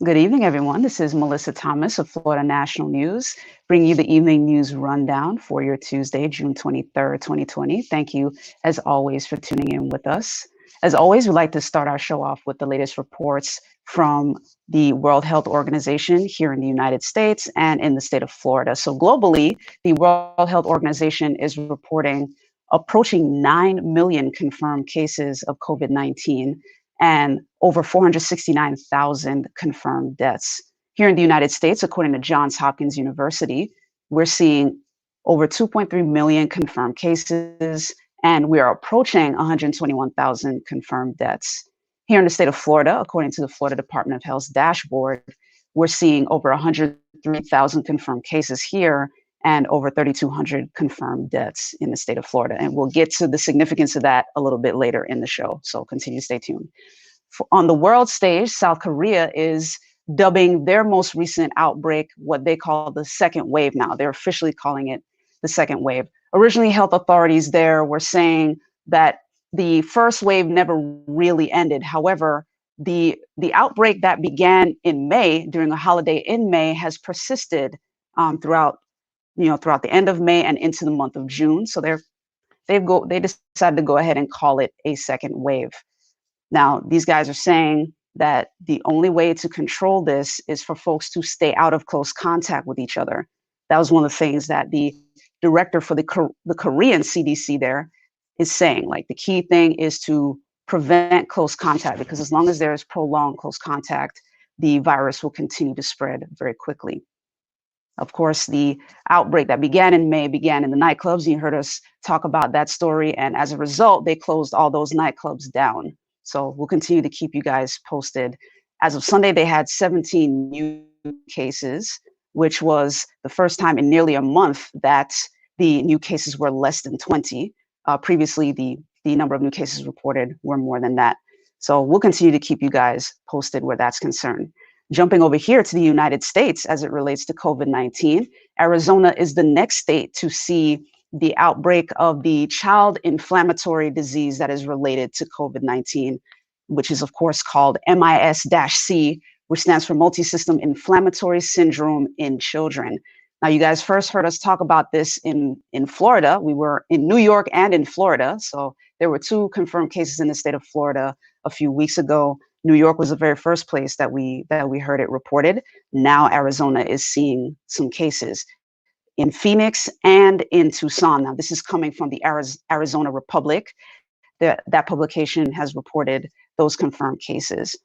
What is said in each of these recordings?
Good evening, everyone. This is Melissa Thomas of Florida National News, bringing you the evening news rundown for your Tuesday, June 23rd, 2020. Thank you, as always, for tuning in with us. As always, we'd like to start our show off with the latest reports from the World Health Organization here in the United States and in the state of Florida. So globally, the World Health Organization is reporting approaching 9 million confirmed cases of COVID-19 and over 469,000 confirmed deaths. Here in the United States, according to Johns Hopkins University, we're seeing over 2.3 million confirmed cases, and we are approaching 121,000 confirmed deaths. Here in the state of Florida, according to the Florida Department of Health's dashboard, we're seeing over 103,000 confirmed cases here and over 3,200 confirmed deaths in the state of Florida. And we'll get to the significance of that a little bit later in the show, so continue to stay tuned. On the world stage, South Korea is dubbing their most recent outbreak what they call the second wave now. They're officially calling it the second wave. Originally, health authorities there were saying that the first wave never really ended. However, the outbreak that began in May, during a holiday in May, has persisted throughout the end of May and into the month of June. So they decided to go ahead and call it a second wave. Now, these guys are saying that the only way to control this is for folks to stay out of close contact with each other. That was one of the things that the director for the Korean CDC there is saying. Like, the key thing is to prevent close contact, because as long as there is prolonged close contact, the virus will continue to spread very quickly. Of course, the outbreak that began in May began in the nightclubs. You heard us talk about that story. And as a result, they closed all those nightclubs down. So we'll continue to keep you guys posted. As of Sunday, they had 17 new cases, which was the first time in nearly a month that the new cases were less than 20. Previously, the number of new cases reported were more than that. So we'll continue to keep you guys posted where that's concerned. Jumping over here to the United States as it relates to COVID-19, Arizona is the next state to see the outbreak of the child inflammatory disease that is related to COVID-19, which is of course called MIS-C, which stands for multisystem inflammatory syndrome in children. Now, you guys first heard us talk about this in Florida. We were in New York and in Florida. So there were 2 confirmed cases in the state of Florida a few weeks ago. New York was the very first place that we heard it reported. Now Arizona is seeing some cases in Phoenix and in Tucson. Now, this is coming from the Arizona Republic. That publication has reported those confirmed cases.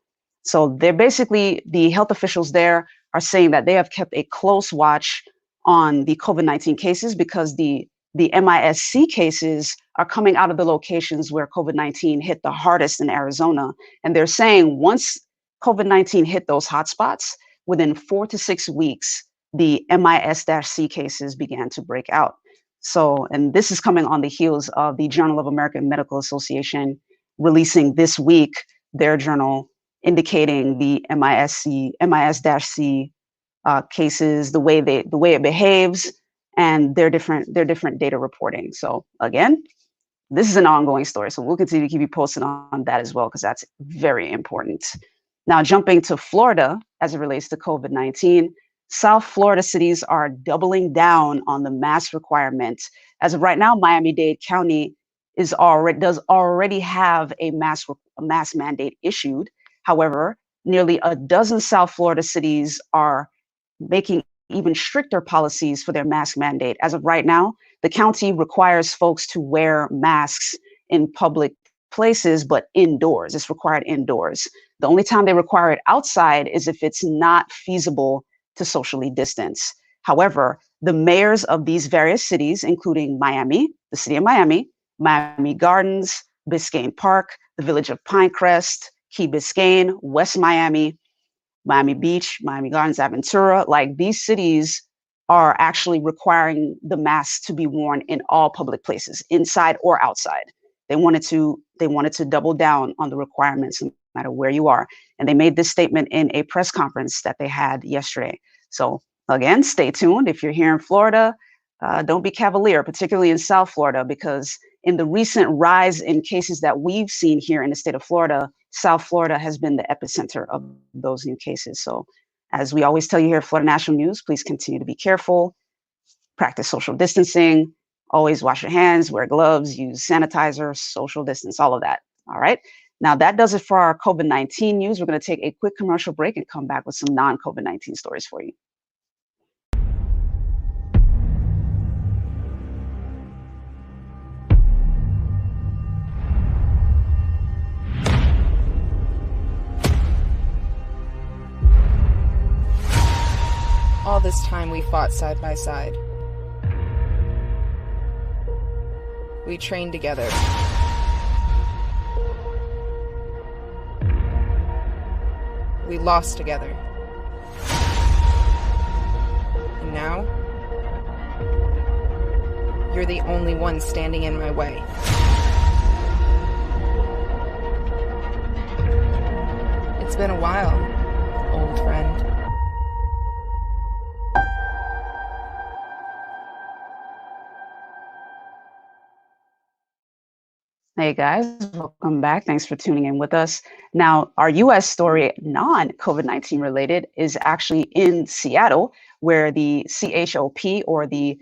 So they're basically, the health officials there are saying that they have kept a close watch on the COVID-19 cases, because the MIS-C cases are coming out of the locations where COVID-19 hit the hardest in Arizona. And they're saying once COVID-19 hit those hotspots, within 4 to 6 weeks, the MIS-C cases began to break out. So, and this is coming on the heels of the Journal of American Medical Association releasing this week their journal indicating the MIS-C cases, the way it behaves, and their different data reporting. So again, this is an ongoing story. So we'll continue to keep you posted on that as well, because that's very important. Now, jumping to Florida as it relates to COVID-19, South Florida cities are doubling down on the mask requirement. As of right now, Miami-Dade County does already have a mask mandate issued. However, nearly a dozen South Florida cities are making even stricter policies for their mask mandate. As of right now, the county requires folks to wear masks in public places, but indoors. It's required indoors. The only time they require it outside is if it's not feasible to socially distance. However, the mayors of these various cities, including Miami, the city of Miami, Miami Gardens, Biscayne Park, the village of Pinecrest, Key Biscayne, West Miami, Miami Beach, Miami Gardens, Aventura, like these cities are actually requiring the masks to be worn in all public places, inside or outside. They wanted to double down on the requirements no matter where you are. And they made this statement in a press conference that they had yesterday. So again, stay tuned. If you're here in Florida, don't be cavalier, particularly in South Florida, because in the recent rise in cases that we've seen here in the state of Florida, South Florida has been the epicenter of those new cases. So as we always tell you here at Florida National News, please continue to be careful, practice social distancing, always wash your hands, wear gloves, use sanitizer, social distance, all of that. All right. Now that does it for our COVID-19 news. We're going to take a quick commercial break and come back with some non-COVID-19 stories for you. All this time we fought side by side. We trained together. We lost together. And now, you're the only one standing in my way. It's been a while, old friend. Hey guys, welcome back. Thanks for tuning in with us. Now, our US story, non-COVID-19 related, is actually in Seattle, where the CHOP, or the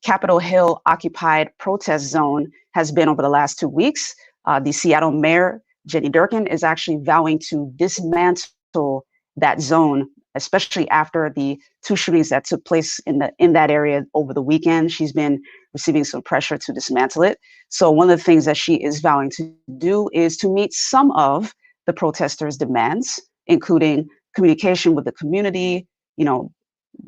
Capitol Hill Occupied Protest Zone, has been over the last 2 weeks. The Seattle Mayor, Jenny Durkan, is actually vowing to dismantle that zone, especially after the 2 shootings that took place in that area over the weekend. She's been receiving some pressure to dismantle it. So one of the things that she is vowing to do is to meet some of the protesters' demands, including communication with the community,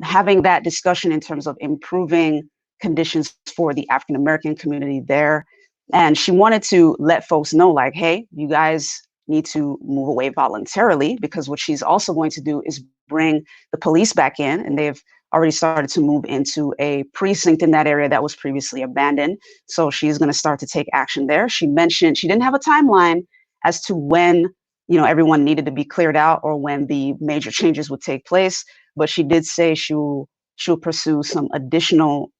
having that discussion in terms of improving conditions for the African American community there. And she wanted to let folks know, like, hey, you guys need to move away voluntarily, because what she's also going to do is bring the police back in, and they've already started to move into a precinct in that area that was previously abandoned. So she's going to start to take action there. She mentioned she didn't have a timeline as to when, everyone needed to be cleared out or when the major changes would take place, but she did say she'll pursue some additional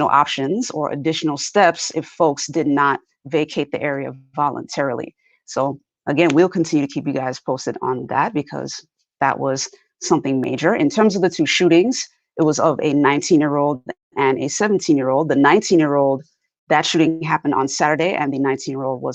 options or additional steps if folks did not vacate the area voluntarily. So again, we'll continue to keep you guys posted on that, because that was something major. In terms of the 2 shootings, it was of a 19-year-old and a 17-year-old. The 19-year-old, that shooting happened on Saturday, and the 19-year-old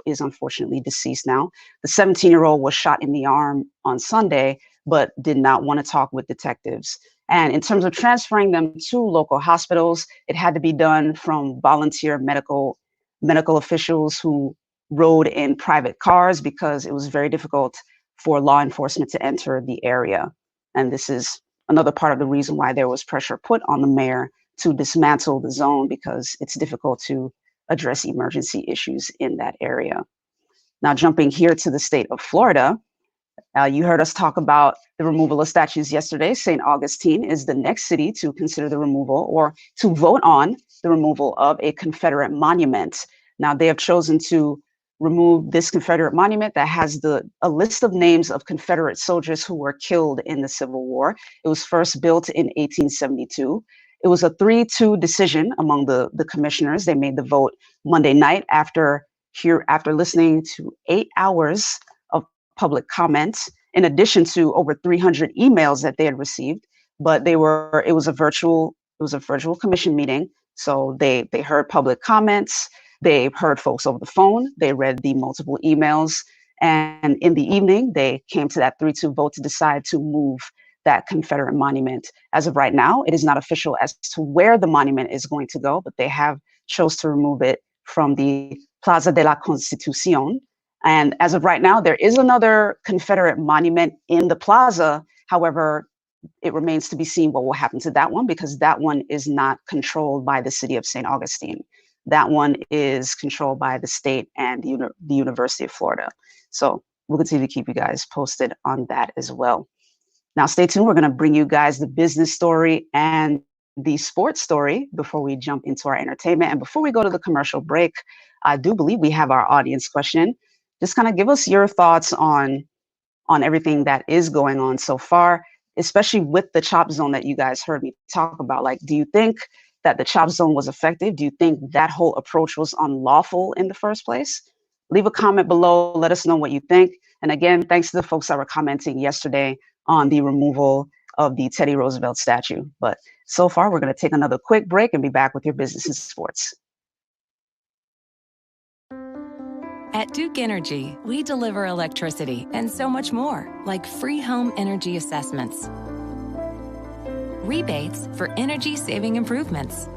is unfortunately deceased now. The 17-year-old was shot in the arm on Sunday, but did not want to talk with detectives. And in terms of transferring them to local hospitals, it had to be done from volunteer medical officials who rode in private cars, because it was very difficult for law enforcement to enter the area. And this is another part of the reason why there was pressure put on the mayor to dismantle the zone, because it's difficult to address emergency issues in that area. Now, jumping here to the state of Florida, you heard us talk about the removal of statues yesterday. St. Augustine is the next city to consider the removal, or to vote on the removal, of a Confederate monument. Now, they have chosen to remove this Confederate monument that has a list of names of Confederate soldiers who were killed in the Civil War. It was first built in 1872. It was a 3-2 decision among the commissioners. They made the vote Monday night after listening to 8 hours of public comments, in addition to over 300 emails that they had received. But it was a virtual commission meeting. So they heard public comments. They heard folks over the phone. They read the multiple emails. And in the evening, they came to that 3-2 vote to decide to move that Confederate monument. As of right now, it is not official as to where the monument is going to go, but they have chose to remove it from the Plaza de la Constitución. And as of right now, there is another Confederate monument in the plaza. However, it remains to be seen what will happen to that one, because that one is not controlled by the city of St. Augustine. That one is controlled by the state and the University of Florida. So we'll continue to keep you guys posted on that as well. Now, stay tuned. We're going to bring you guys the business story and the sports story before we jump into our entertainment. And before we go to the commercial break, I do believe we have our audience question. Just kind of give us your thoughts on everything that is going on so far, especially with the chop zone that you guys heard me talk about. Like, do you think that the chop zone was effective? Do you think that whole approach was unlawful in the first place? Leave a comment below. Let us know what you think. And again, thanks to the folks that were commenting yesterday on the removal of the Teddy Roosevelt statue. But so far, we're going to take another quick break and be back with your business and sports. At Duke Energy, we deliver electricity and so much more, like free home energy assessments, rebates for energy-saving improvements,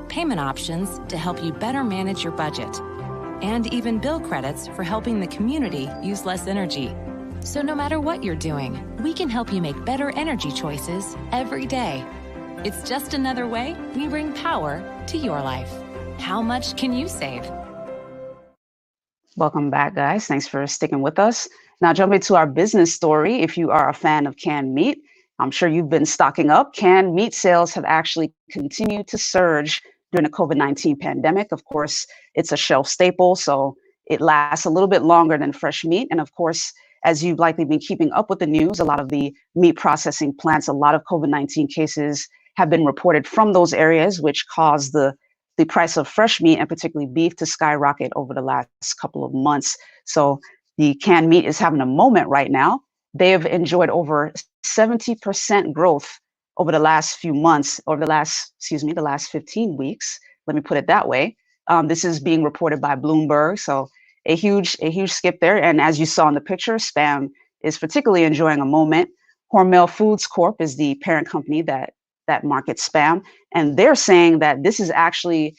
payment options to help you better manage your budget, and even bill credits for helping the community use less energy. So no matter what you're doing, we can help you make better energy choices every day. It's just another way we bring power to your life. How much can you save? Welcome back, guys. Thanks for sticking with us. Now, jumping to our business story. If you are a fan of canned meat, I'm sure you've been stocking up. Canned meat sales have actually continued to surge during the COVID-19 pandemic. Of course, it's a shelf staple, so it lasts a little bit longer than fresh meat. And of course, as you've likely been keeping up with the news, a lot of the meat processing plants, a lot of COVID-19 cases have been reported from those areas, which caused the price of fresh meat and particularly beef to skyrocket over the last couple of months. So the canned meat is having a moment right now. They have enjoyed over 70% growth over the last few months, over the last 15 weeks. Let me put it that way. This is being reported by Bloomberg. So a huge skip there. And as you saw in the picture, Spam is particularly enjoying a moment. Hormel Foods Corp is the parent company that markets Spam. And they're saying that this is actually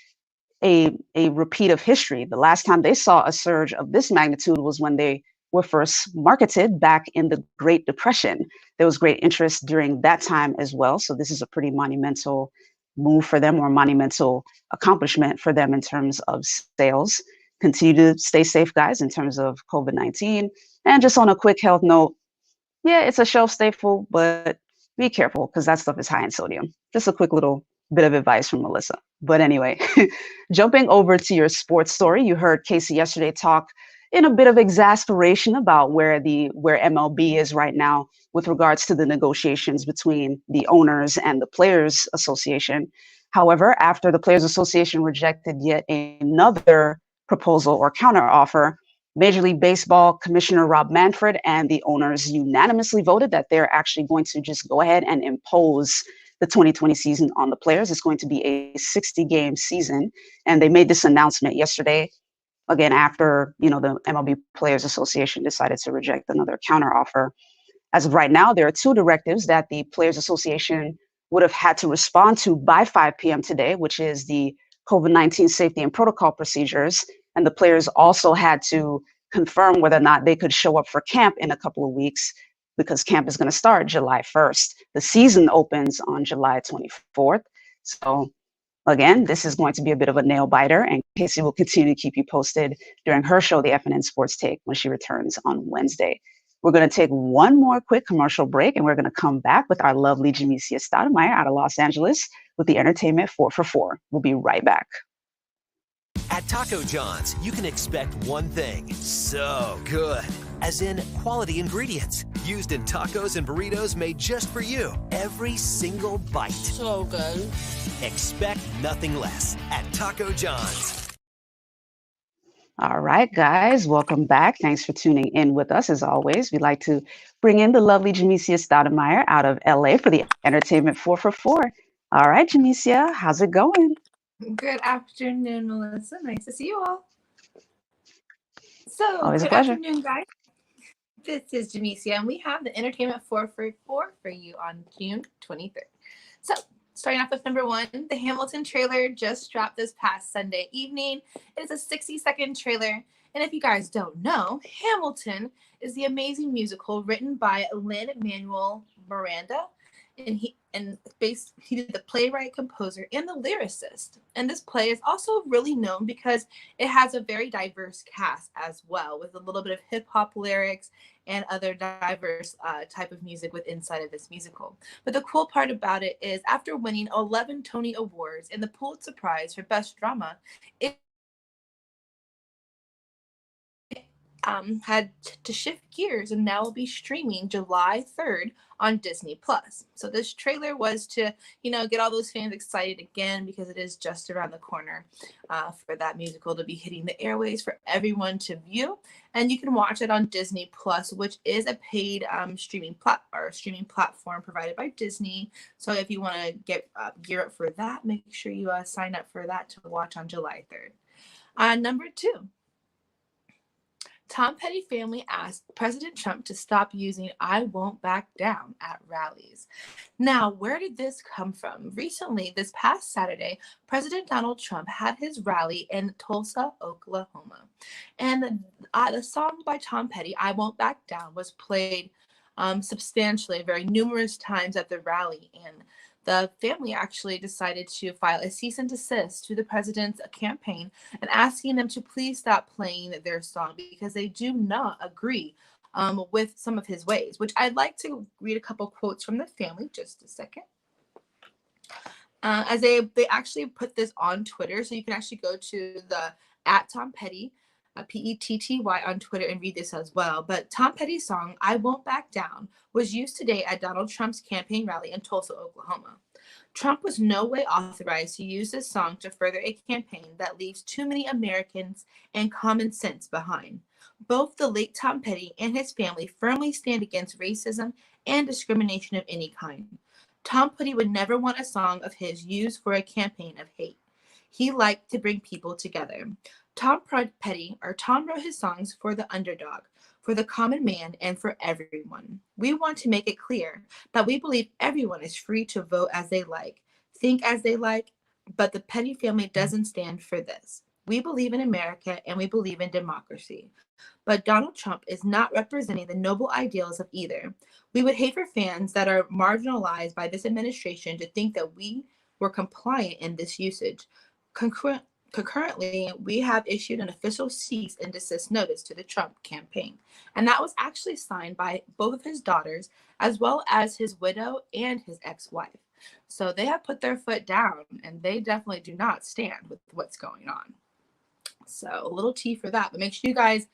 a repeat of history. The last time they saw a surge of this magnitude was when they were first marketed back in the Great Depression. There was great interest during that time as well. So this is a pretty monumental move for them, or monumental accomplishment for them in terms of sales. Continue to stay safe, guys, in terms of COVID-19. And just on a quick health note, yeah, it's a shelf staple, but be careful because that stuff is high in sodium. Just a quick little bit of advice from Melissa. But anyway, jumping over to your sports story, you heard Casey yesterday talk in a bit of exasperation about where MLB is right now with regards to the negotiations between the owners and the Players Association. However, after the Players Association rejected yet another proposal or counteroffer, Major League Baseball Commissioner Rob Manfred and the owners unanimously voted that they're actually going to just go ahead and impose the 2020 season on the players. It's going to be a 60-game season. And they made this announcement yesterday, again, after the MLB Players Association decided to reject another counteroffer. As of right now, there are two directives that the Players Association would have had to respond to by 5 p.m. today, which is the COVID-19 safety and protocol procedures. And the players also had to confirm whether or not they could show up for camp in a couple of weeks, because camp is going to start July 1st. The season opens on July 24th. So again, this is going to be a bit of a nail biter, and Casey will continue to keep you posted during her show, the FNN Sports Take, when she returns on Wednesday. We're going to take one more quick commercial break, and we're going to come back with our lovely Jamecia Stoudemire out of Los Angeles with the Entertainment 4 for 4. We'll be right back. At Taco John's, you can expect one thing: so good. As in quality ingredients used in tacos and burritos made just for you. Every single bite. So good. Expect nothing less at Taco John's. All right, guys, welcome back. Thanks for tuning in with us. As always, we'd like to bring in the lovely Jamecia Stoudemire out of LA for the Entertainment 4 for 4. All right, Jamecia, how's it going? Good afternoon, Melissa. Nice to see you all. So, always a good pleasure. afternoon, guys. This is Jamecia, and we have the Entertainment 4 for 4 for you on June 23rd. So, starting off with number 1, the Hamilton trailer just dropped this past Sunday evening. It is a 60-second trailer, and if you guys don't know, Hamilton is the amazing musical written by Lin-Manuel Miranda, and he did the playwright, composer, and the lyricist. And this play is also really known because it has a very diverse cast as well, with a little bit of hip-hop lyrics and other diverse type of music with inside of this musical. But the cool part about it is, after winning 11 Tony Awards and the Pulitzer Prize for Best Drama, had to shift gears and now will be streaming July 3rd on Disney Plus. So this trailer was to, get all those fans excited again because it is just around the corner for that musical to be hitting the airways for everyone to view. And you can watch it on Disney Plus, which is a paid streaming platform provided by Disney. So if you want to get gear up for that, make sure you sign up for that to watch on July 3rd. Number 2. Tom Petty family asked President Trump to stop using "I won't back down" at rallies. Now, where did this come from? Recently, this past Saturday, President Donald Trump had his rally in Tulsa, Oklahoma. And the song by Tom Petty, "I Won't Back Down," was played substantially, very numerous times at the rally. And the family actually decided to file a cease and desist to the president's campaign and asking them to please stop playing their song because they do not agree with some of his ways, which I'd like to read a couple quotes from the family. Just a second. As they actually put this on Twitter, so you can actually go to the @TomPetty, Petty on Twitter and read this as well. But Tom Petty's song, "I Won't Back Down," was used today at Donald Trump's campaign rally in Tulsa, Oklahoma. Trump was no way authorized to use this song to further a campaign that leaves too many Americans and common sense behind. Both the late Tom Petty and his family firmly stand against racism and discrimination of any kind. Tom Petty would never want a song of his used for a campaign of hate. He liked to bring people together. Tom wrote his songs for the underdog, for the common man, and for everyone. We want to make it clear that we believe everyone is free to vote as they like, think as they like, but the Petty family doesn't stand for this. We believe in America and we believe in democracy. But Donald Trump is not representing the noble ideals of either. We would hate for fans that are marginalized by this administration to think that we were compliant in this usage. Concurrently, we have issued an official cease and desist notice to the Trump campaign. And that was actually signed by both of his daughters, as well as his widow and his ex-wife. So they have put their foot down, and they definitely do not stand with what's going on. So a little tea for that, but make sure you guys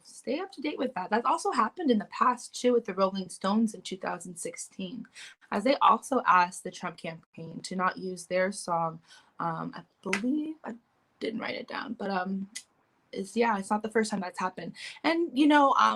stay up to date with that. That's also happened in the past too with the Rolling Stones in 2016, as they also asked the Trump campaign to not use their song. I believe I didn't write it down, but it's not the first time that's happened. And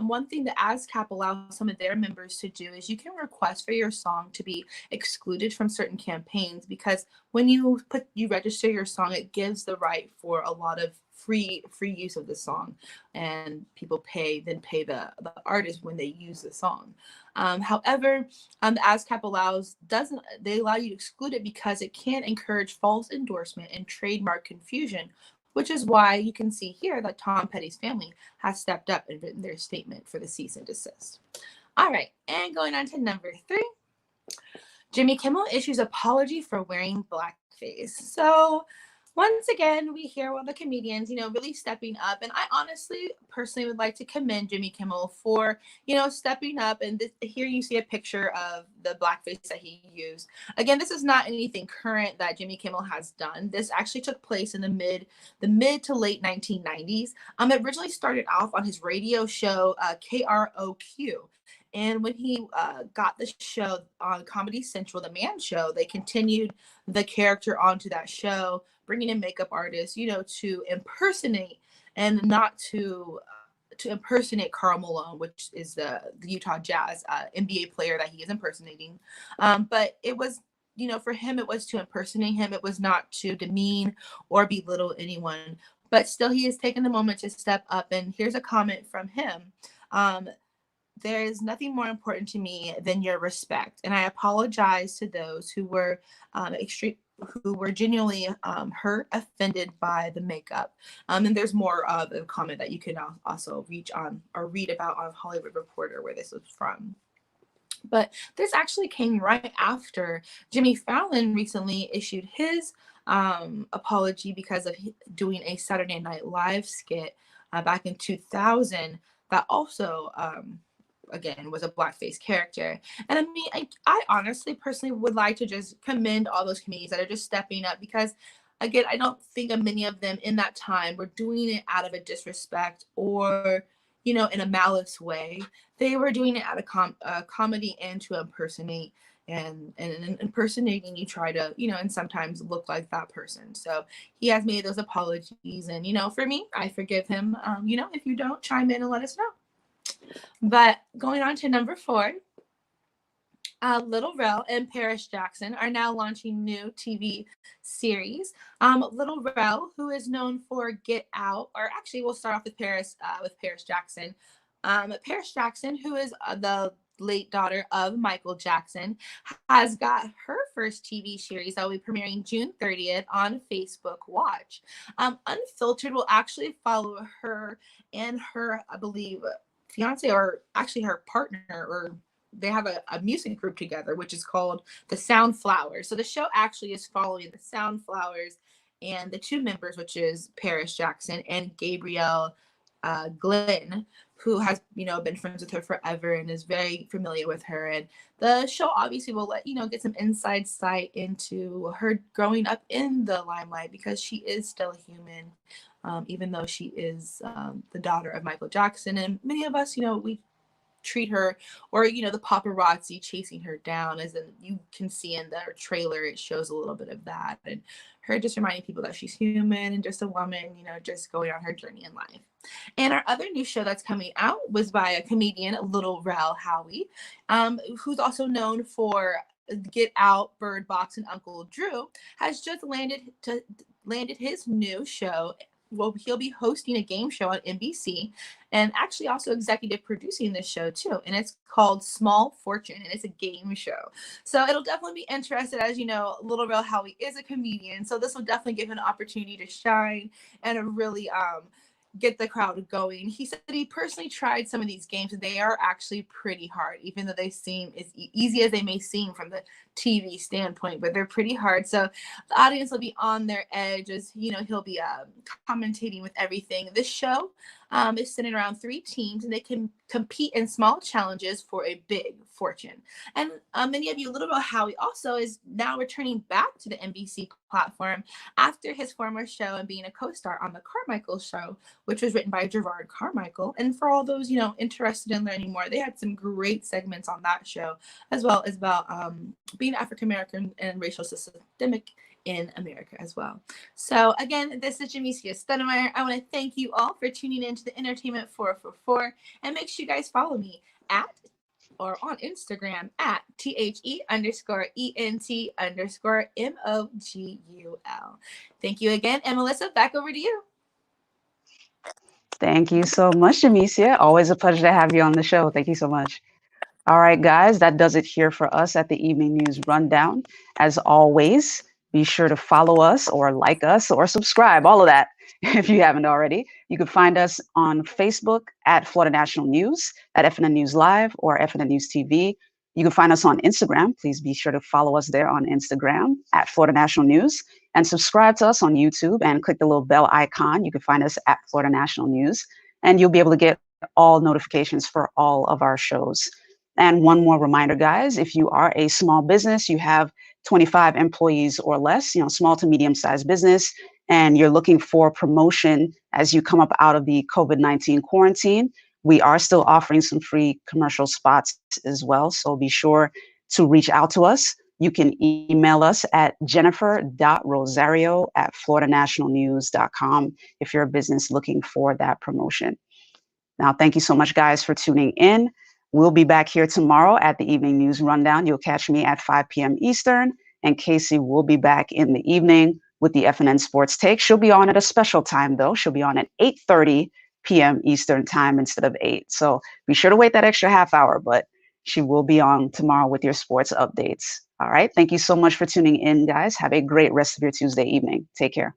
one thing that ASCAP allows some of their members to do is you can request for your song to be excluded from certain campaigns, because when you register your song, it gives the right for a lot of free use of the song, and people pay the artist when they use the song. However, the ASCAP allow you to exclude it because it can encourage false endorsement and trademark confusion, which is why you can see here that Tom Petty's family has stepped up and written their statement for the cease and desist. All right, and going on to number 3, Jimmy Kimmel issues apology for wearing blackface. So once again, we hear one of the comedians, really stepping up. And I honestly, personally would like to commend Jimmy Kimmel for, stepping up. And here you see a picture of the blackface that he used. Again, this is not anything current that Jimmy Kimmel has done. This actually took place in the mid to late 1990s. It originally started off on his radio show, KROQ. And when he got the show on Comedy Central, The Man Show, they continued the character onto that show, bringing in makeup artists, to impersonate and not to impersonate Karl Malone, which is the Utah Jazz NBA player that he is impersonating. But it was, for him, it was to impersonate him. It was not to demean or belittle anyone. But still, he has taken the moment to step up. And here's a comment from him. There is nothing more important to me than your respect. And I apologize to those who were genuinely hurt, offended by the makeup. And there's more of a comment that you can also read about on Hollywood Reporter where this was from. But this actually came right after Jimmy Fallon recently issued his apology because of doing a Saturday Night Live skit back in 2000 that also again was a blackface character. And I mean, I honestly personally would like to just commend all those comedians that are just stepping up, because again, I don't think of many of them in that time were doing it out of a disrespect or in a malice way. They were doing it at a comedy and to impersonate. And in impersonating, you try to, and sometimes look like that person. So he has made those apologies. And, for me, I forgive him. If you don't, chime in and let us know. But going on to number 4, Little Rel and Paris Jackson are now launching new TV series. Little Rel, who is known for Get Out, or actually we'll start off with Paris Jackson. Paris Jackson, who is the late daughter of Michael Jackson, has got her first TV series that will be premiering June 30th on Facebook Watch. Unfiltered will actually follow her and her, I believe, fiance, or actually her partner, or they have a music group together, which is called the Soundflowers. So the show actually is following the Soundflowers and the 2 members, which is Paris Jackson and Gabrielle Glenn, who has, been friends with her forever and is very familiar with her. And the show obviously will let, get some inside sight into her growing up in the limelight, because she is still a human, even though she is the daughter of Michael Jackson. And many of us, we treat her, or the paparazzi chasing her down, as in you can see in the trailer, it shows a little bit of that, and her just reminding people that she's human and just a woman, just going on her journey in life. And our other new show that's coming out was by a comedian, Little Rel Howie, who's also known for Get Out, Bird Box, and Uncle Drew, has just landed his new show. Well, he'll be hosting a game show on NBC, and actually also executive producing this show too. And it's called Small Fortune, and it's a game show. So it'll definitely be interesting. As you know, Little Rel Howie is a comedian, so this will definitely give him an opportunity to shine and really get the crowd going. He said that he personally tried some of these games, and they are actually pretty hard, even though they seem as easy as they may seem from the TV standpoint, but they're pretty hard. So the audience will be on their edge, as he'll be commentating with everything. This show is centered around 3 teams, and they can compete in small challenges for a big fortune. And many of you, Little Rel Howie also is now returning back to the NBC platform after his former show and being a co-star on the Carmichael Show, which was written by Gerard Carmichael. And for all those interested in learning more, they had some great segments on that show, as well as about being African American and racial systemic in America as well. So again, this is Jamecia Stoudemire. I want to thank you all for tuning in to the Entertainment 444, and make sure you guys follow me on Instagram at THE_ENT_MOGUL. Thank you again. And Melissa, back over to you. Thank you so much, Jamecia. Always a pleasure to have you on the show. Thank you so much. All right, guys, that does it here for us at the Evening News Rundown. As always, be sure to follow us or like us or subscribe, all of that, if you haven't already. You can find us on Facebook at Florida National News, at FNN News Live, or FNN News TV. You can find us on Instagram. Please be sure to follow us there on Instagram at Florida National News, and subscribe to us on YouTube and click the little bell icon. You can find us at Florida National News, and you'll be able to get all notifications for all of our shows. And one more reminder, guys, if you are a small business, you have 25 employees or less, small to medium-sized business, and you're looking for promotion as you come up out of the COVID-19 quarantine, we are still offering some free commercial spots as well. So be sure to reach out to us. You can email us at jennifer.rosario@floridanationalnews.com if you're a business looking for that promotion. Now, thank you so much, guys, for tuning in. We'll be back here tomorrow at the Evening News Rundown. You'll catch me at 5 p.m. Eastern, and Casey will be back in the evening with the FNN Sports Take. She'll be on at a special time, though. She'll be on at 8:30 p.m. Eastern time instead of 8. So be sure to wait that extra half hour, but she will be on tomorrow with your sports updates. All right. Thank you so much for tuning in, guys. Have a great rest of your Tuesday evening. Take care.